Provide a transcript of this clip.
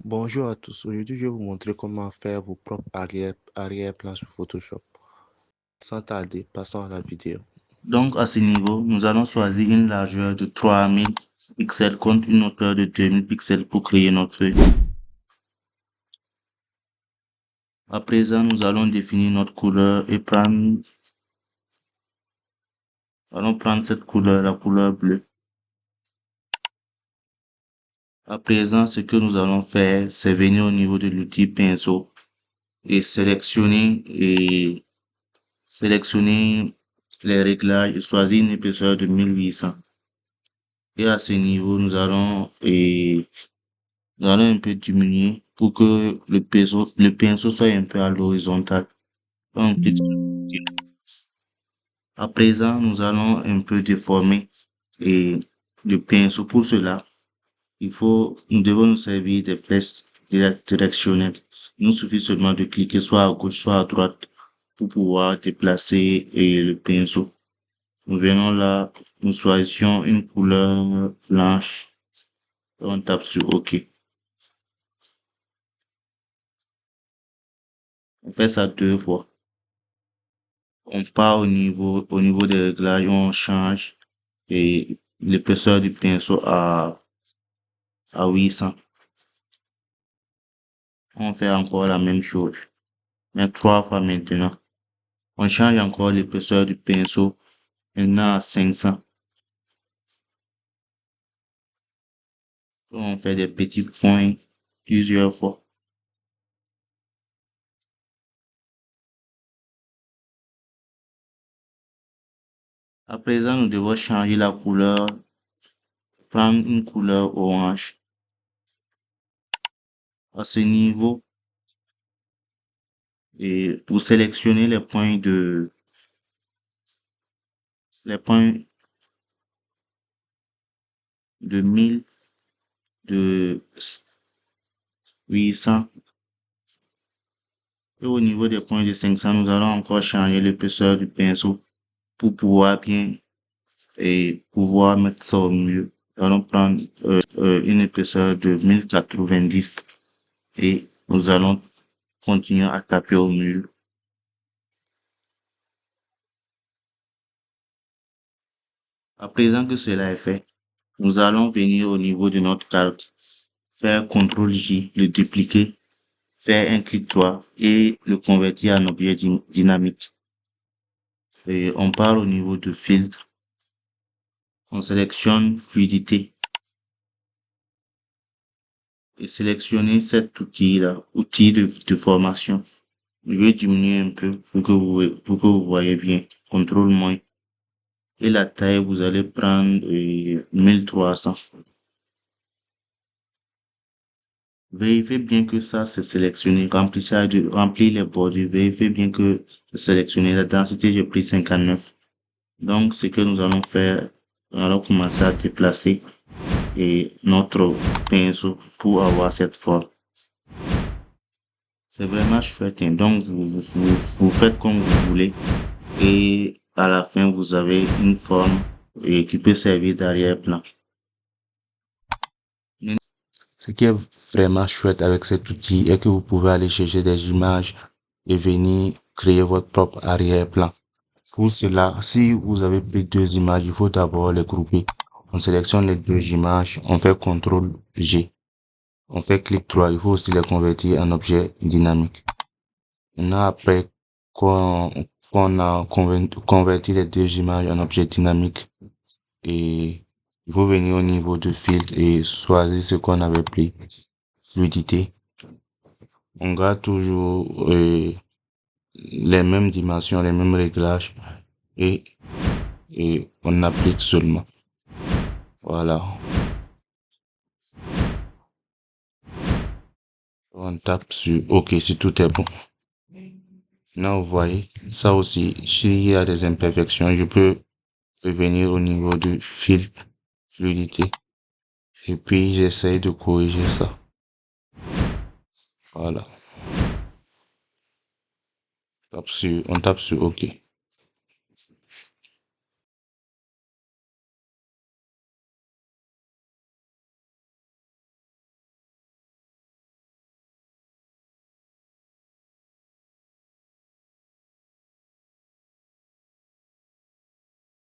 Bonjour à tous, aujourd'hui je vais vous montrer comment faire vos propres arrière-plans sur Photoshop. Sans tarder, passons à la vidéo. Donc, à ce niveau, nous allons choisir une largeur de 3000 pixels contre une hauteur de 2000 pixels pour créer notre feuille. À présent, nous allons définir notre couleur et allons prendre cette couleur, la couleur bleue. À présent, ce que nous allons faire, c'est venir au niveau de l'outil pinceau et sélectionner les réglages et choisir une épaisseur de 1800. Et à ce niveau, nous allons un peu diminuer pour que le pinceau soit un peu à l'horizontale. On clique sur OK. À présent, nous allons un peu déformer et le pinceau. Pour cela, nous devons nous servir des flèches directionnelles. Il nous suffit seulement de cliquer soit à gauche, soit à droite pour pouvoir déplacer le pinceau. Nous venons là, nous choisissons une couleur blanche. On tape sur OK. On fait ça 2 fois. On part au niveau des réglages, on change et l'épaisseur du pinceau à 800. On fait encore la même chose, mais 3 fois maintenant. On change encore l'épaisseur du pinceau, maintenant à 500. On fait des petits points plusieurs fois. À présent, nous devons changer la couleur, prendre une couleur orange. À ce niveau, et pour sélectionner les points de 1000, de 800 et au niveau des points de 500, nous allons encore changer l'épaisseur du pinceau pour pouvoir pouvoir mettre ça au milieu. Nous allons prendre une épaisseur de 1090 et nous allons continuer à taper au milieu. À présent que cela est fait, nous allons venir au niveau de notre calque, faire CTRL-J, le dupliquer, faire un clic droit et le convertir en objet dynamique. Et on part au niveau de filtre, on sélectionne fluidité et sélectionner cet outil-là, outil de formation. Je vais diminuer un peu pour que vous voyez bien. CTRL moins. Et la taille, vous allez prendre 1300. Vérifiez bien que ça c'est sélectionné. Remplir les bordures. Vérifiez bien que c'est sélectionné. La densité, j'ai pris 59. Donc, ce que nous allons faire, nous allons commencer à déplacer notre pinceau pour avoir cette forme. C'est vraiment chouette, hein. Donc, vous faites comme vous voulez et à la fin, vous avez une forme qui peut servir d'arrière-plan. Ce qui est vraiment chouette avec cet outil est que vous pouvez aller chercher des images et venir créer votre propre arrière-plan. Pour cela, si vous avez pris 2 images, il faut d'abord les grouper. On sélectionne les 2 images, on fait CTRL-G. On fait clic droit, il faut aussi les convertir en objet dynamique. Maintenant, après qu'on a converti les 2 images en objet dynamique, et il faut venir au niveau de filtre et choisir ce qu'on avait pris. Fluidité. On garde toujours les mêmes dimensions, les mêmes réglages et on applique seulement. Voilà. On tape sur OK si tout est bon. Là, vous voyez, ça aussi, s'il y a des imperfections, je peux revenir au niveau de filtre, fluidité. Et puis, j'essaye de corriger ça. Voilà. On tape sur OK.